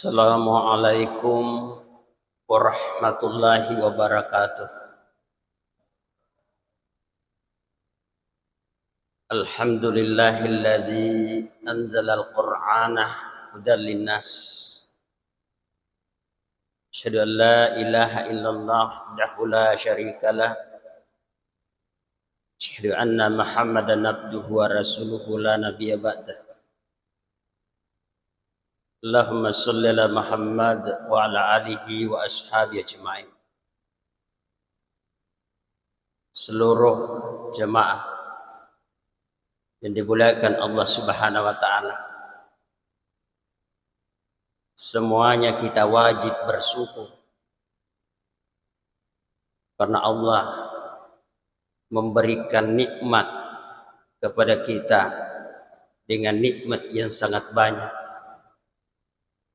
Assalamualaikum warahmatullahi wabarakatuh. Alhamdulillahilladzi anzalal qur'ana hudan linnas. Asyhadu an la ilaha illallah wahdahu la syarikalah. Asyhadu anna Muhammadan abduhu wa rasuluhu la nabiyya ba'dah. Allahumma sholli ala Muhammad wa ala alihi wa ashabihi ajma'in. Seluruh jemaah yang dimuliakan Allah Subhanahu wa taala, semuanya kita wajib bersyukur karena Allah memberikan nikmat kepada kita dengan nikmat yang sangat banyak.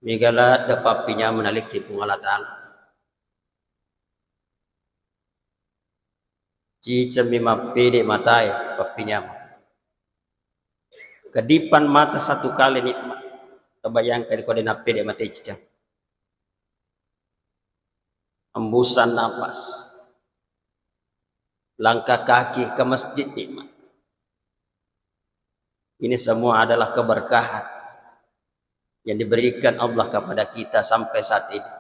Migala dapapinya menalik tipung Allah Ta'ala. Cica mima pede matai papinya. Kedipan mata satu kali nikmat. Kebayangkan kode na pede mata cica. Embusan napas. Langkah kaki ke masjid nikmat. Ini semua adalah keberkahan yang diberikan Allah kepada kita sampai saat ini.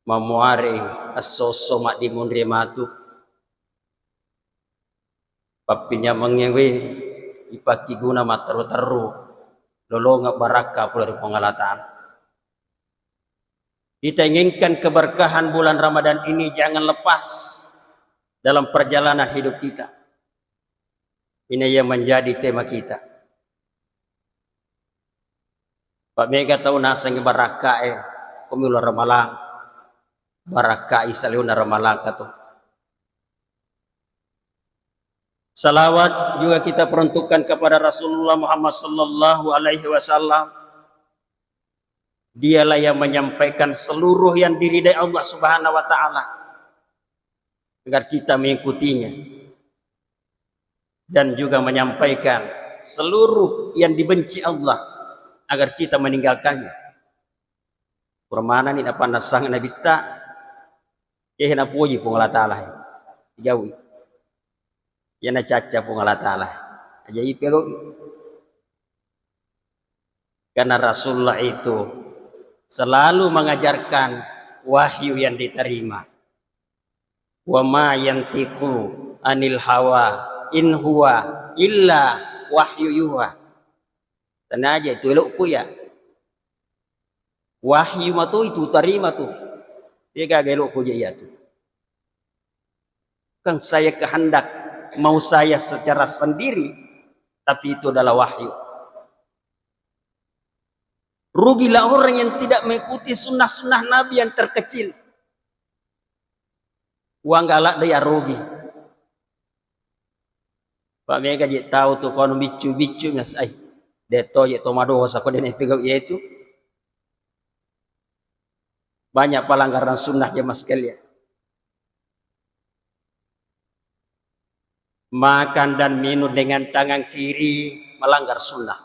Mamuari asoso mak dimundri matu. Papinya mengewe ipaki guna materu-teru. Lolonga baraka pula dari pengalatan. Kita inginkan keberkahan bulan Ramadan ini jangan lepas dalam perjalanan hidup kita. Ini yang menjadi tema kita. Pak Mega tahu nasang baraka pemilu Ramalang. Baraka isaliuna Ramalang katu. Salawat juga kita peruntukkan kepada Rasulullah Muhammad sallallahu alaihi wasallam. Dialah yang menyampaikan seluruh yang diridai Allah Subhanahu wa taala agar kita mengikutinya, dan juga menyampaikan seluruh yang dibenci Allah agar kita meninggalkannya. Permana ni apa nasang nabi ta na puji pung Allah taala jauhi yana caca pung Allah taala ajaib ya karena Rasulullah itu selalu mengajarkan wahyu yang diterima. Wa ma yantiqu anil hawa in huwa illa wahyu yuha. Tanah aja itu elok ya. Wahyu matu itu terima tuh. Dia gak elok ku ya tuh. Kan saya kehendak mau saya secara sendiri, tapi itu adalah wahyu. Rugilah orang yang tidak mengikuti sunnah-sunnah Nabi yang terkecil. Uang galak dia rugi. Pak Mega je tahu tuh kono bicu-bicu ngasai. Deto ye tomado sako den pegau yaitu banyak pelanggaran sunnah jemaah sekalian. Makan dan minum dengan tangan kiri melanggar sunnah.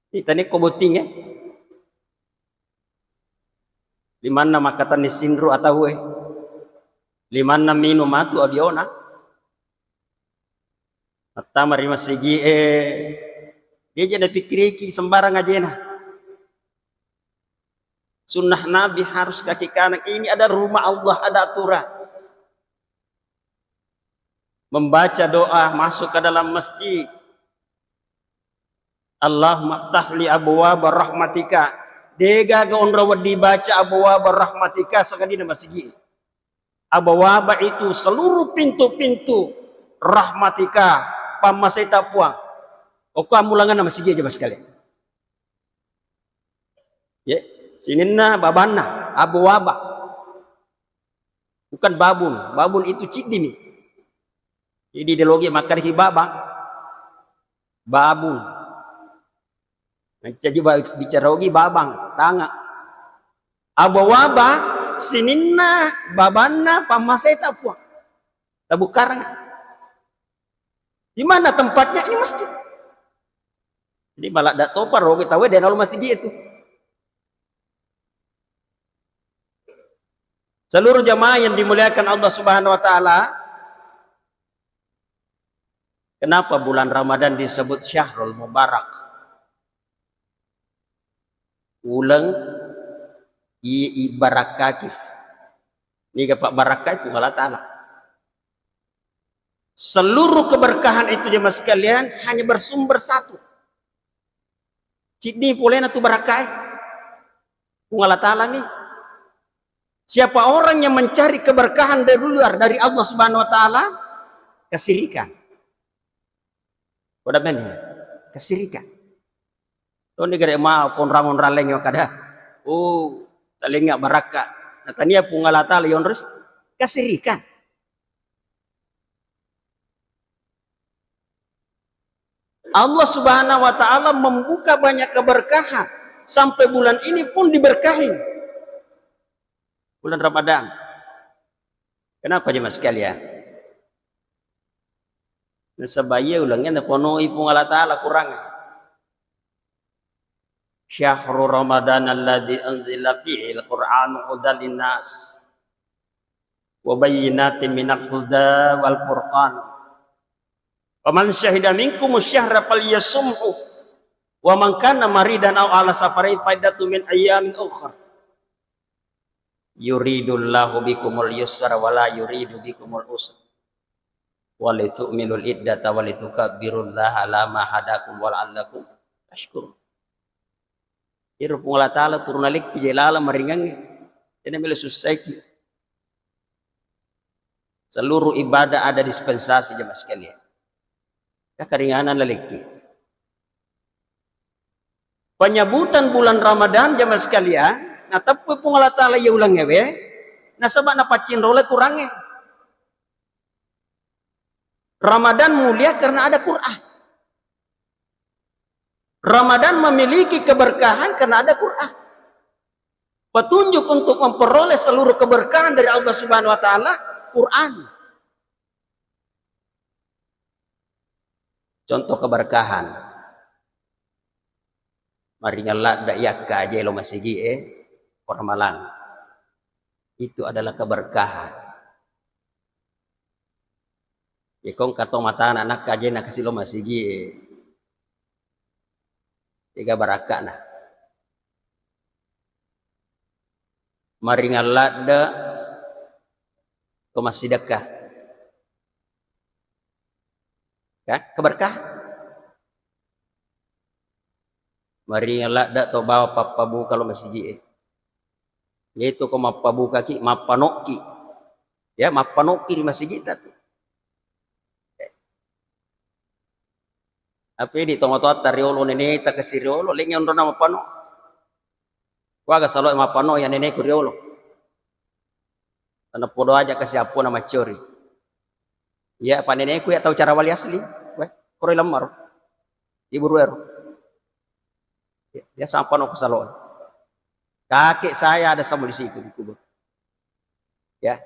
Kita ni koboting ya. Di mana makatan ni sindro atau di mana minum matu abiona. Pertama rima segi dia jadi pikiriki sembarang aja nah. Sunnah Nabi harus kaki kanan. Ini ada rumah Allah, ada aturan. Membaca doa masuk ke dalam masjid. Allahumma ftahli abwaaba rahmatika. Dega ga onrawad dibaca abwaaba rahmatika sakadina masjid. Abwaaba itu seluruh pintu-pintu rahmatika. Pamasai tapuang. Oka mulangan nama sigi aja mas sekali. Ya, sininna babanna abwaba. Bukan babun. Babun itu cidini. Jadi ideologi makan babang. Babun. Jadi bicara lagi babang, tanga. Abwaba sininna babanna pamasai tapuang. Tabukarang. Di mana tempatnya? Ini masjid. Jadi balak dak topar roh kita we dan masih gitu. Seluruh jamaah yang dimuliakan Allah Subhanahu wa taala, kenapa bulan Ramadan disebut Syahrul Mubarak? Ulang ibarakaki. Ini Pak barakah itu Allah Ta'ala. Seluruh keberkahan itu jemaah sekalian hanya bersumber satu. Sini boleh natu barakah. Allah Ta'ala nih. Siapa orang yang mencari keberkahan dari luar dari Allah Subhanahu wa taala, kesirikan. Pada mana? Kesirikan. Tuh ni gede mal konrangon raleng yang kada. Oh, talengak barakah. Natania pungal Allah yon res kesirikan. Allah Subhanahu wa taala membuka banyak keberkahan sampai bulan ini pun diberkahi. Bulan Ramadan. Kenapa jemaah sekalian? Nasabaya ulangnya penuhi pun Allah taala kurang. Syahrul Ramadan alladzi anzila fihi al-Qur'an hudan lin-nas wa bayyinatin minal huda wal furqan. Faman syahida minkum asy-syahra falyasumhu wa man kana maridan aw ala safari faidatu min ayyamin ukhra. Yuridullahu bikumul yusra wa la yuridu bikumul usra. Wa litu'minul iddata wa litukabbirullaha ala ma hadakum wa la'allakum tashkurun. Iru Allah Ta'ala turun alik jelala meringannya. Ini bila susah. Seluruh ibadah ada dispensasi jemaah sekalian. Keringanan laliki. Penyebutan bulan Ramadan jemaah sekalian, nah tapi pun Allah Ta'ala ya ulangnya we. Nah sebab na pacin role kurangnya. Ramadan mulia karena ada Quran. Ramadan memiliki keberkahan karena ada Quran. Petunjuk untuk memperoleh seluruh keberkahan dari Allah Subhanahu wa taala, Quran. Contoh keberkahan. Mari nyala dak yakka aja lo masigi orang Malang. Itu adalah keberkahan. Ikong kato mata anak aja nak kasih lo masigi. Tiga barakah nah. Mari ngalada ke masjid dekah. Ya, keberkah. Mari ngalada to bawa papabu kalau masjid. Yaitu ko mapabu kaki mapanoki. Ya, mapanoki di masjid kita tuh. Apa di tongoto tariolo nene ta kesiriolo lengnya ndo nama pano. Waga salo mapano ya nene kuriolo. Tanah podo aja kasih apa nama curi. Ya pak nenek ku ya tahu cara wali asli. Weh, koroi lemar. Ibu ruero. Ya sampai no kesalo. Kakek saya ada sama di situ di kubur. Ya.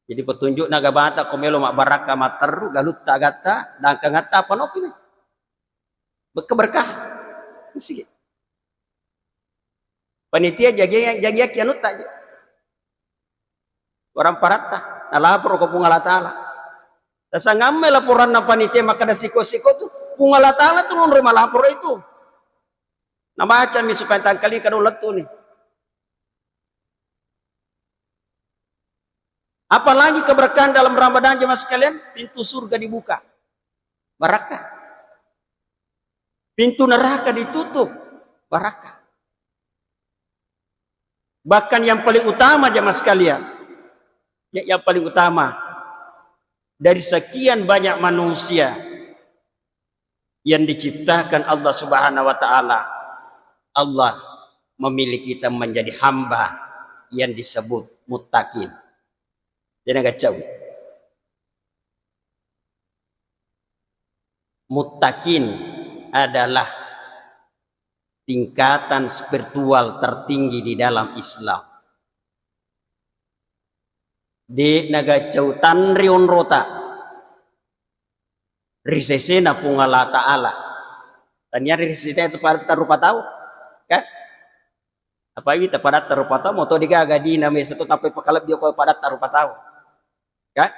Jadi petunjuk naga bata komelo mak baraka materu galut tagata dan kangata panoki me. Berkah. Mesti. Panitia jaga kianut aja. Orang parata na lapor ko pungala taala. Tasa ngamme laporan na panitia maka da siko-siko tu pungala taala tu nunrima lapor itu. Na baca mi supaya tangkali kadulat tu nih. Apalagi keberkahan dalam Ramadan jemaah sekalian, pintu surga dibuka. Barakah. Pintu neraka ditutup. Barakah. Bahkan yang paling utama jemaah sekalian, yang paling utama dari sekian banyak manusia yang diciptakan Allah Subhanahu wa taala, Allah memilih kita menjadi hamba yang disebut muttaqin. Jangan kacau. Muttaqin adalah tingkatan spiritual tertinggi di dalam Islam. Di nagacau tanrion rota. Risesena pungala ta'ala. Tanya resisten itu pada tarupa tahu, kan? Apa itu pada tarupa tahu? Moto digaga di nama satu tapi pakalap dia kau pada tarupa tahu, kan?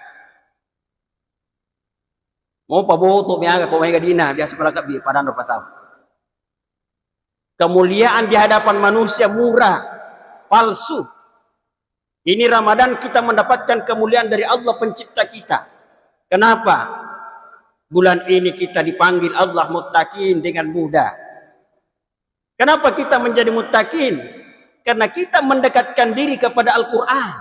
Mau paboto miaga kau mega dina biasa pelakap dia pada tarupa tahu. Kemuliaan di hadapan manusia murah, palsu. Ini Ramadan kita mendapatkan kemuliaan dari Allah pencipta kita. Kenapa? Bulan ini kita dipanggil Allah muttaqin dengan mudah. Kenapa kita menjadi muttaqin? Karena kita mendekatkan diri kepada Al-Quran.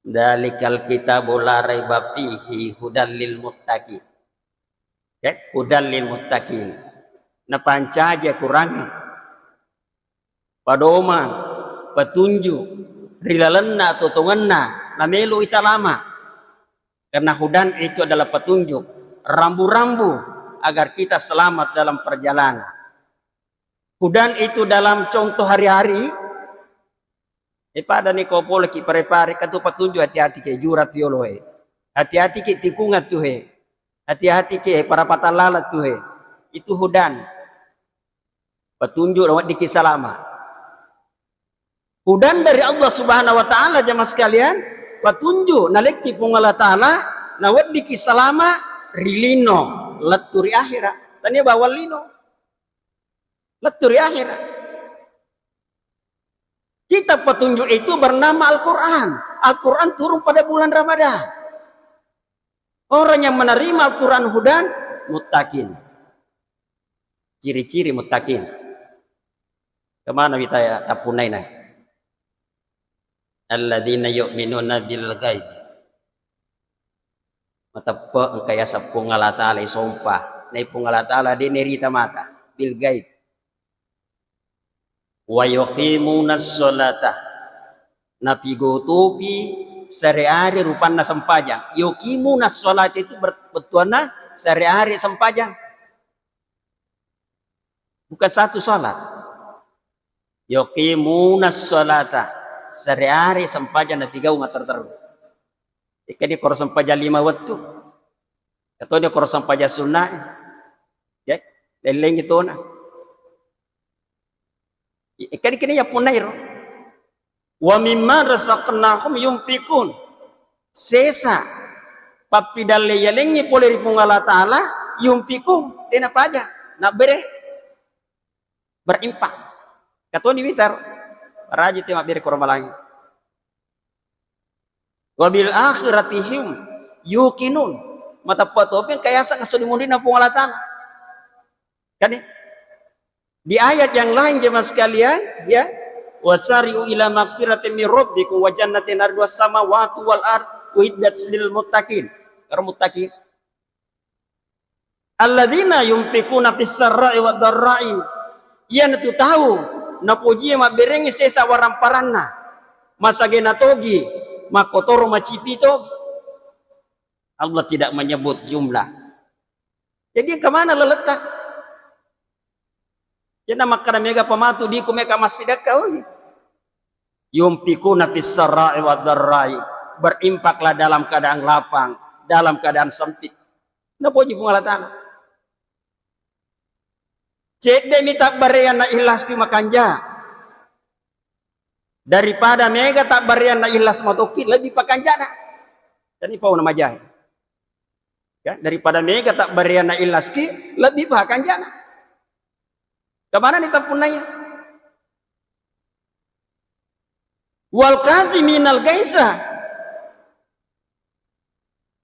Dalikal kitabu la raiba fihi hudal lil muttaqin. Ya, hudal lil muttaqin. Na panca aja kurangnya. Padoman, petunjuk, rilalenna tutunganna, namelu isalama. Karena hudan itu adalah petunjuk, rambu-rambu agar kita selamat dalam perjalanan. Hudan itu dalam contoh hari-hari. Pada ni kau boleh ki pare-pare katu petunjuk hati-hati ke jurat yolohe. Hati-hati ke tikungat tuh he. Hati-hati ke para patalalat tuh he. Itu hudan. Petunjuk lewat diki salama. Hudan dari Allah Subhanahu wa taala jemaah sekalian. Petunjuk naleki pung Allah Ta'ala nawat diki salama rilino laturi akhirat tanya bawa lino laturi akhirat. Kitab petunjuk itu bernama Al-Quran. Al-Quran turun pada bulan Ramadan. Orang yang menerima Al-Quran hudan muttaqin. Ciri-ciri muttaqin kemana kita ya tapunaina alladzina yu'minuna bil ghaib. Mata pe kaya sapung Allah Ta'ala sumpah. Nai pung Allah Ta'ala di nerita mata bil ghaib. Wa yuqimunas sholata. Napi gotupi sehari-hari rupana sempajang. Yuqimunas sholat itu betuana sehari-hari sempajang. Bukan satu sholat. Yuqimunas sholata. Sehari-hari sempajan na 3 umat tertaruh. Ika dia koro sempajan 5 waktu. Atau dia koro sempajan sunnah. Ya, leleng itu na. Ika kini ya punair. Wa mimma razaqnahum yunfikun. Sesa papidalle yalengi poleri pungala taala yunfikun. Dena apa aja? Nak berimpak. Katong di witar. Rajit yang beri korban lagi. Wabil akhiratihim yukinun. Mata patopin kaya sa kasudimundin na pungalatan. Kan di ayat yang lain jemaah sekalian, ya, wasari'u ila magfiratin min rabbikum wa jannatin arduha samawati wal ard uiddat lil muttaqin. Karo muttaqin. Alladzina yunfikuna fis sarra'i wad dharra'i. Iyan itu tahu napuji mak berengi sesa waramparanna masagena togi makotoro macipito. Allah tidak menyebut jumlah. Jadi kemana letak? Jadi makana mega pamatu di kumeka masjidak kau. Yumfikuna fis sarra'i wad dharra'i. Berimpaklah dalam keadaan lapang, dalam keadaan sempit. Napuji pungalatan. Cek demi tak barian na ikhlas di makanja. Daripada mega tak barian na ikhlas matoki lebih pakanjana. Dan ini pau nama jahe. Ya, daripada mega tak barian na ikhlas ki lebih pakanjana. Kemana nih tapunanya? Wal kaziminal gaisa.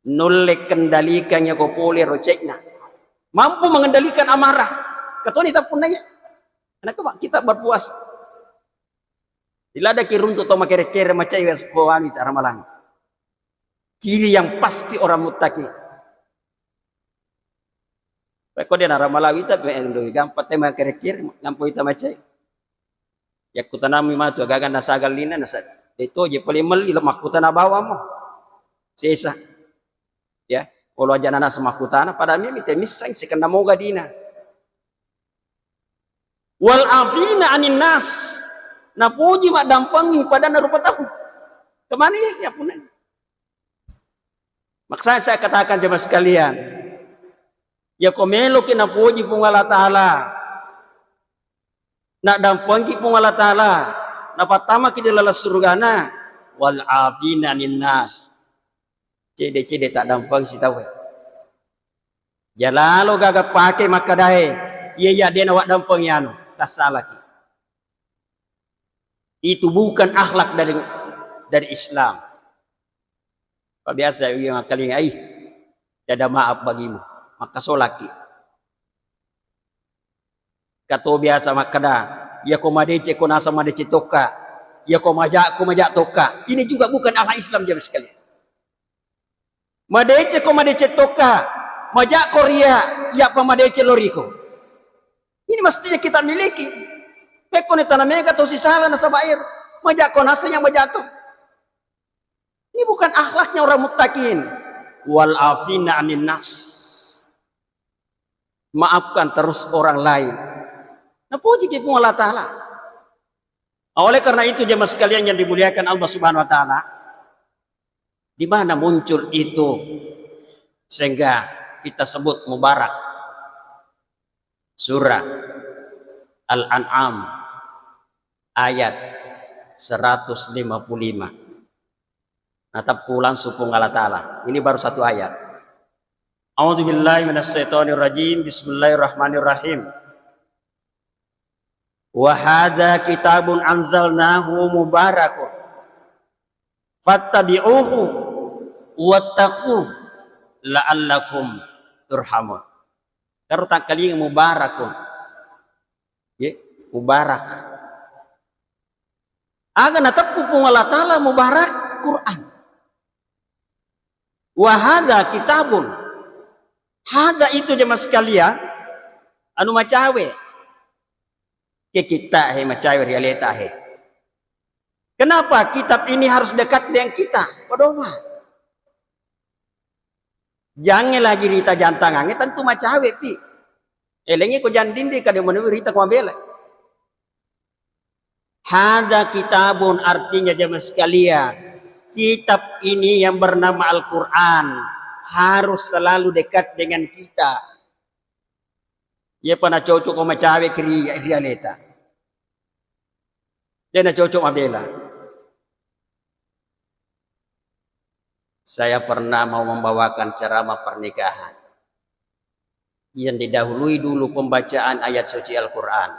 Nulle kendalikannya ko pole rocekna. Mampu mengendalikan amarah. Kata ni tak punanya. Kenapa kita berpuasa? Tidak ada kiruntuk atau makere-kere macam yang sekolah itu ramalan. Ciri yang pasti orang muttaqi. Kau dia ramalan itu gampang tema kere-kere gampang itu macam. Ya kutanami matu agagan nasagal lina nasad. Itu je paling meli lemak kutana bawa mo. Sesa. Ya, kalau aja nana semakutana pada mimi temisang sekenda moga dina. Wal afina anin nas. Napuji mak dampangin pada narupa tahu. Kemana ya punan? Maksudnya saya katakan jemaah sekalian. Ya komelo kina puji pung Allah Ta'ala. Nak dampangi pung Allah Ta'ala. Na pertama kita lala surgana. Wal afina ninnas. Cede-cede tak dampang si tahu. Ya lalu gagap pakai maka dahe. Iya ya dia nawak dampang yano. Tak salah ki. Itu bukan akhlak dari Islam. Pak biasa yang kali ai. Tiada maaf bagimu. Maka solaki. Kato biasa maka dah. Ya ko madece ko nasa madece toka. Ya ko majak toka. Ini juga bukan akhlak Islam jemaah sekalian. Madece ko madece toka. Majak Korea. Ya pa madece loriko. Ini mestinya kita miliki. Peko ni tanamnya kata si salah nasa bair. Majak ko nasa yang majatuh. Ini bukan akhlaknya orang muttaqin. Wal afina anin nas. Maafkan terus orang lain. Nah puji kita Allah Ta'ala. Oleh karena itu jemaah sekalian yang dimuliakan Allah Subhanahu Wa Ta'ala. Di mana muncul itu sehingga kita sebut mubarak. Surah Al-An'am ayat 155. Nah tapi langsung Allah Ta'ala. Ini baru satu ayat. A'udzubillahi minasyaitonirrajim. Bismillahirrahmanirrahim. Wa hadza kitabun anzalnahu mubarakun fattabi'uhu wattaqu la'allakum turhamun. Karo tak kali mubarakun. Ya, mubarak. Aga natapku pung Allah Ta'ala mubarak Quran. Wa hadza kitabun. Hada itu jemaah sekalian anu macawe ke kita macawe realita Kenapa kitab ini harus dekat dengan kita? Padahal jangan lagi rita jantangannya tentu macawe pi. Elengi ko jandindi kada menuwi rita ko ambela. Hada kitabun artinya jemaah sekalian, kitab ini yang bernama Al-Qur'an harus selalu dekat dengan kita. Ya pernah cocok ko macawe kri realita. Dia nak cocok mabela. Saya pernah mau membawakan ceramah pernikahan yang didahului dulu pembacaan ayat suci Al-Quran.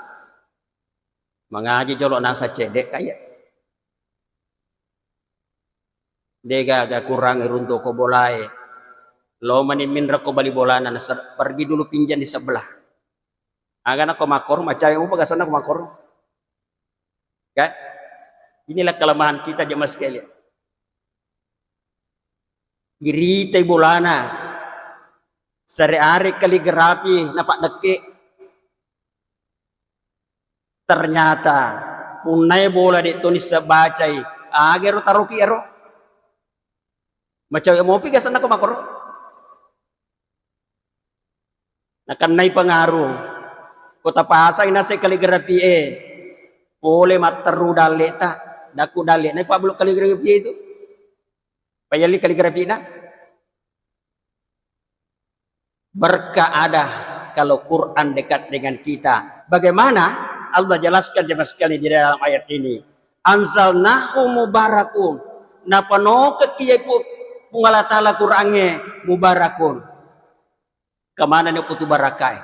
Mengaji jolok nasa cedek kayak. Dega agak kurang runtuh ko bolai. Lo manimin rako bali bolana pergi dulu pinjam di sebelah. Agak nak makor macam yang pagasan aku makor. Kan? Inilah kelemahan kita jemaah sekalian. Giritai bolana. Sehari-hari kaligrafi napak dekik. Ternyata punai bola ditulis sebacai. Agar taruki ero. Macam yang mau pergi sana aku makor. Akan naik pengaruh. Kota pasang nasi kaligrafi boleh materu dalek tak? Daku dalek. Naik pak belum kaligrafi itu. Payali kaligrafi nak. Berkah ada kalau Quran dekat dengan kita. Bagaimana? Allah jelaskan jemaah sekalian di dalam ayat ini. Anzalnahu mubarakun. Napa no kekiai pun Allah Ta'ala Qurannya mubarakun. Kemana nih putu barakai?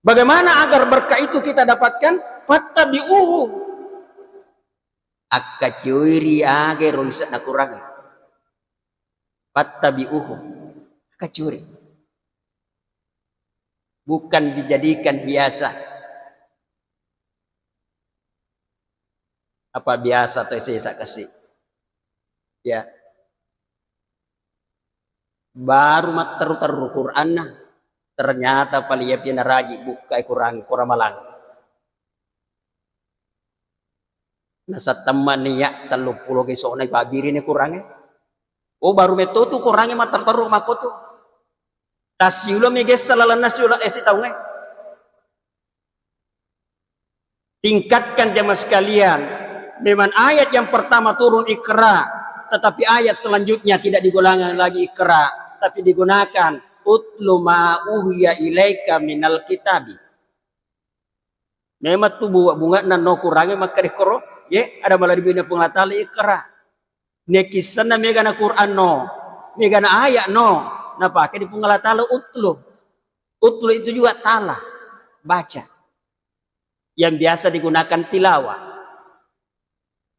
Bagaimana agar berkah itu kita dapatkan? Fattabi'uhu. Akka curi age rulisan Quran. Fattabi'uhu. Akka curi. Bukan dijadikan hiasan. Apa biasa atau saya kasih? Ya. Baru mat teru Quran nah. Ternyata paliyap yana raji bukai kurang malang. Nasa teman niya 30 gesok na ipabiri ni kurangnya. Oh baru meto tu kurangnya mat tertaru makoto. Tasiulam ni ges salalan nasiulam si tahu ngai. Tingkatkan jemaah sekalian. Memang ayat yang pertama turun Iqra, tetapi ayat selanjutnya tidak digunakan lagi Iqra, tapi digunakan utlu ma uhiya ilaika minal kitabi. Memang tu bunga nan no kurangi maka dikoro ye ada malah dibina pengatali ikra. Ne kisah na megana Quran no, megana ayat no, na pakai di pengalatala utlu. Utlu itu juga tala, baca. Yang biasa digunakan tilawah.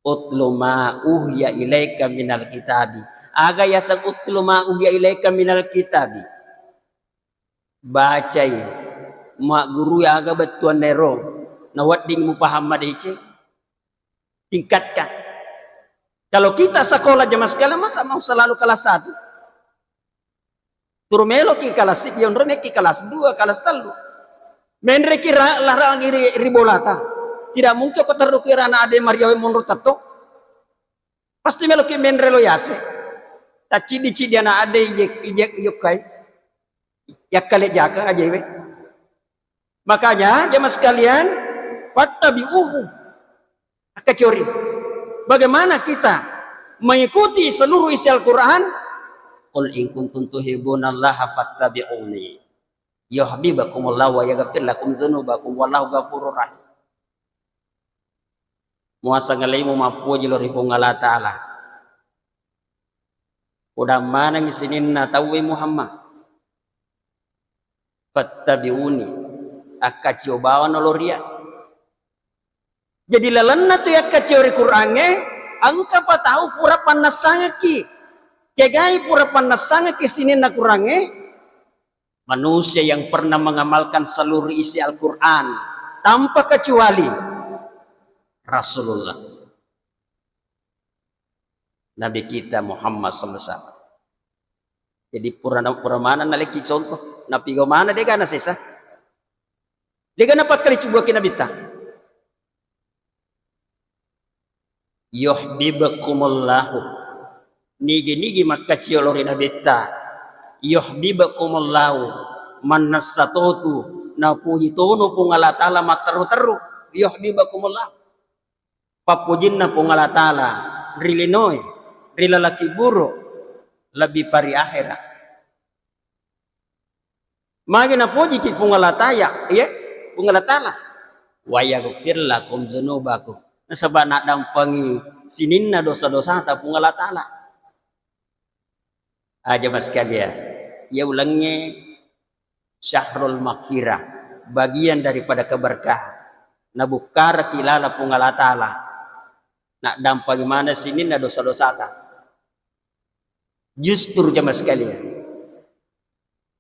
Utlu ma uhiya ilaika minal kitabi. Aga yasak utlu ma uhiya ilaika minal kitabi. Bacai mak guru ya aga betuan nero. Nawat ding mu paham madice. Tingkatkan. Kalau kita sekolah jamaah sekalian masa mau selalu kelas 1? Turmelo ki kelas 1, yang reme ki kelas 2, kelas 3. Menre ki larang ribolata. Tidak mungkin kau terukir anak ade Maria menurut tato. Pasti melo ki menre lo yase. Tak cidi anak ade ijek yukai. Yak kale jaka aja we. Makanya jamaah sekalian, fattabi'uhu. Akacori. Bagaimana kita mengikuti seluruh isi Al-Quran? Qul in kuntum tuhibbunallaha fattabi'uni yuhibbukumullahu wa yaghfir lakum dzunubakum wallahu ghafurur rahim. Muasa ngalaimu mapu jilori Allah Ta'ala. Udah mana ngisinin na tawi Muhammad. Fattabi'uni akaciobawan oloria. Jadi lalana tu ya kacori Qur'annya, angka pa tahu pura panasanga ki. Kegai pura panasanga ki sini na Qur'annya. Manusia yang pernah mengamalkan seluruh isi Al-Qur'an tanpa kecuali Rasulullah. Nabi kita Muhammad SAW. Jadi pura mana naliki contoh. Nabi mana dia kana sisa. Dia kana pakali coba ki Nabi ta. Yuhibbukumullahu nigi maka ciolorina beta yuhibbukumullahu manasatotu na puhitono pungala taala mataru yuhibbukumullahu papujinna pungala taala rilinoy rilalaki buru lebih pari akhirat magina puji ki pungala taya ya pungala taala wa yaghfir lakum dzunubakum. Sebab nak dampangi sininna dosa-dosa tak pungala ta'ala. Aja mas sekalian, ya ulangnya syahrul maghfirah, bagian daripada keberkahan. Nabukar kilala pungala ta'ala. Nak dampangi mana sininna dosa-dosa tak. Justru jamaah sekalian,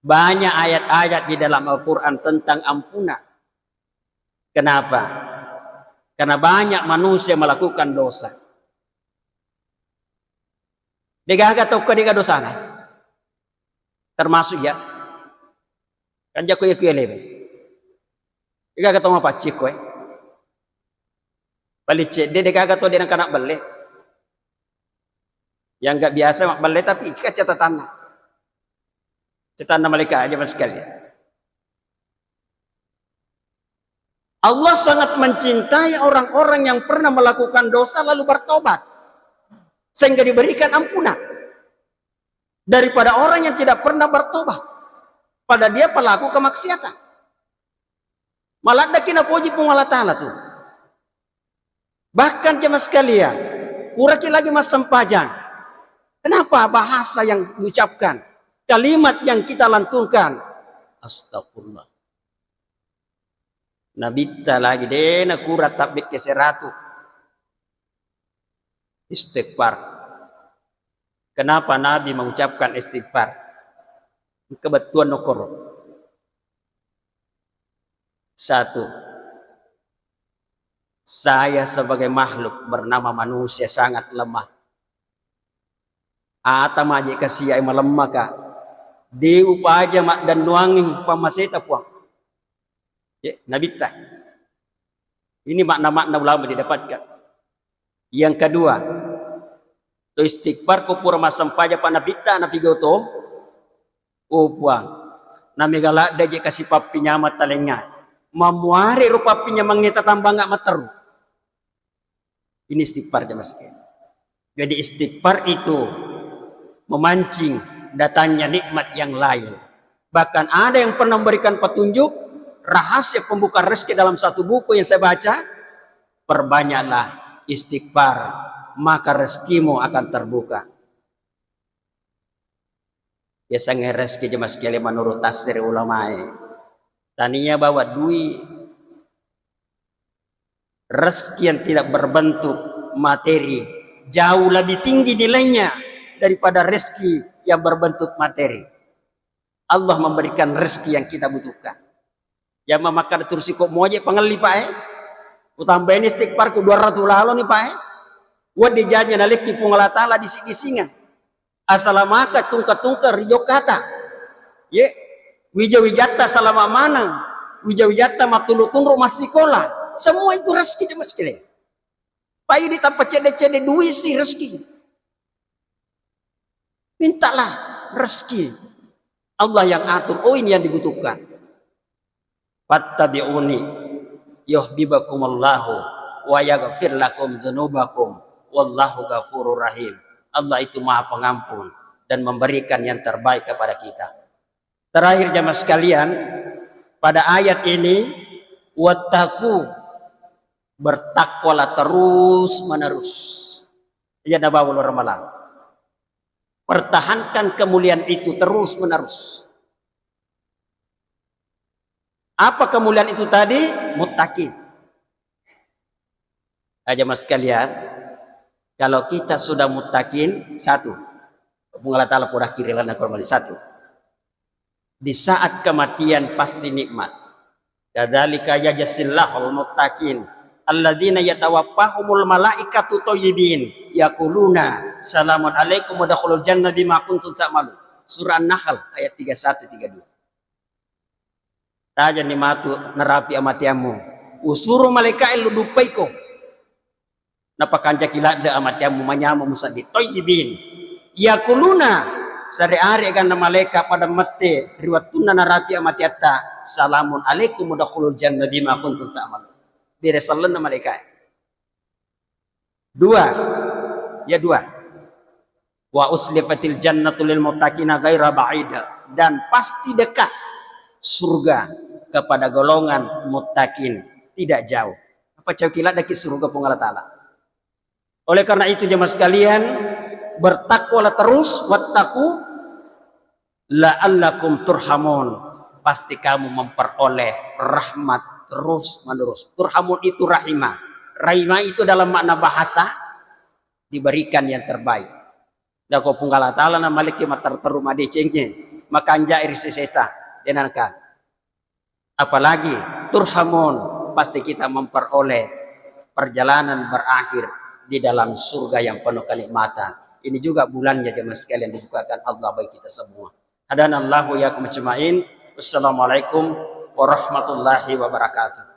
banyak ayat-ayat di dalam Al-Quran tentang ampunan. Kenapa? Karena banyak manusia melakukan dosa. Degaga atau kedega dosa nah. Termasuk ya. Kan jago ya lebe. Degaga atau apa cik kowe. Balik cek degaga atau dia nak balik. Yang enggak biasa mak balik tapi ikat catatan. Catatan mereka aja mas sekalian. Allah sangat mencintai orang-orang yang pernah melakukan dosa lalu bertobat. Sehingga diberikan ampunan. Daripada orang yang tidak pernah bertobat. Pada dia pelaku kemaksiatan. Malah ada kina puji pun Allah Ta'ala tuh. Bahkan jemaah sekalian. Uraki lagi mas sempajang. Kenapa bahasa yang diucapkan? Kalimat yang kita lantunkan. Astagfirullah. Nabita lagi deh nak kurat tabik ke 100 istighfar. Kenapa Nabi mengucapkan istighfar? Kebetulan nokor. 1. Saya sebagai makhluk bernama manusia sangat lemah. Ata maji kasih ay malemah ka. Di upaja mak dan nuangi pamaseta puang. Ya, nabita. Ini makna-makna ulama didapatkan. Yang kedua, to istighfar ko pura masampaja pa nabita nabi goto. O puang. Namigala daje kasih papinya matalenga. Mamuari rupa pinya mangita tambang materu. Ini istighfar jemaah sekalian. Jadi istighfar itu memancing datangnya nikmat yang lain. Bahkan ada yang pernah memberikan petunjuk rahasia pembuka rezeki dalam satu buku yang saya baca, perbanyaklah istighfar, maka rezekimu akan terbuka. Biasanya rezeki jemaah sekalian menurut tafsir ulama, taninya bawa duit, rezeki yang tidak berbentuk materi jauh lebih tinggi nilainya daripada rezeki yang berbentuk materi. Allah memberikan rezeki yang kita butuhkan. Ya memakan terus kok mau aja pangeli Pak utambain istighfar ku 200 lalu nih Pak Wad dijanya naliki pungala tala di singa. Asalamaka tungka rijo kata. Ye wija-wijata salama manang. Wija-wijata matulutun rumah sekolah. Semua itu rezeki cuma sekali. Payu ditampak cede-cede duit sih rezeki. Mintalah rezeki. Allah yang atur, oh ini yang dibutuhkan. Fattabi'uni yuhibbukumullahu wa yaghfir lakum dzunubakum wallahu ghafurur rahim. Allah itu Maha Pengampun dan memberikan yang terbaik kepada kita. Terakhir jamaah sekalian, pada ayat ini wattaqu, bertakwalah terus menerus. Ya Nabawul Ramalan. Pertahankan kemuliaan itu terus menerus. Apa kemuliaan itu tadi? Muttaqin. Aja mas sekalian, kalau kita sudah muttaqin, satu, pengalat ta'ala pura kirilan kembali, satu, di saat kematian pasti nikmat. Kadzalika yajzillahul muttaqin alladzina yatawaffahumul malaikatu thayyibin yaquluna salamun alaikum wadkhulul jannah bima kuntum ta'malun. Surah An-Nahl ayat 31 32. Tajan ni matu nerapi amatiamu usuru malaikat lu dupaiko napakanja kilada amatiamu manyamu musadi thayyibin yaquluna sari-ari akan malaikat pada mate riwatuna nerapi amatiatta salamun alaikum wadkhulul jannah bima kuntum ta'malun. Biresallan malaikat. Dua. Wa uslifatil jannatu lil muttaqina ghaira ba'ida, dan pasti dekat surga kepada golongan muttaqin, tidak jauh. Apa jauh kila daki surga pungala ta'ala. Oleh karena itu jemaah sekalian, bertakwalah terus, wattaqu la'allakum turhamun, pasti kamu memperoleh rahmat terus menerus. Turhamun itu rahimah. Rahimah itu dalam makna bahasa diberikan yang terbaik. Da ko punggala ta'ala na maliki matartaru made cengke maka anjair seseta denankan. Apalagi turhamun, pasti kita memperoleh perjalanan berakhir di dalam surga yang penuh kenikmatan. Ini juga bulannya jemaah sekalian dibukakan Allah bagi kita semua. Hadanallahu yakum ajmain. Wassalamualaikum warahmatullahi wabarakatuh.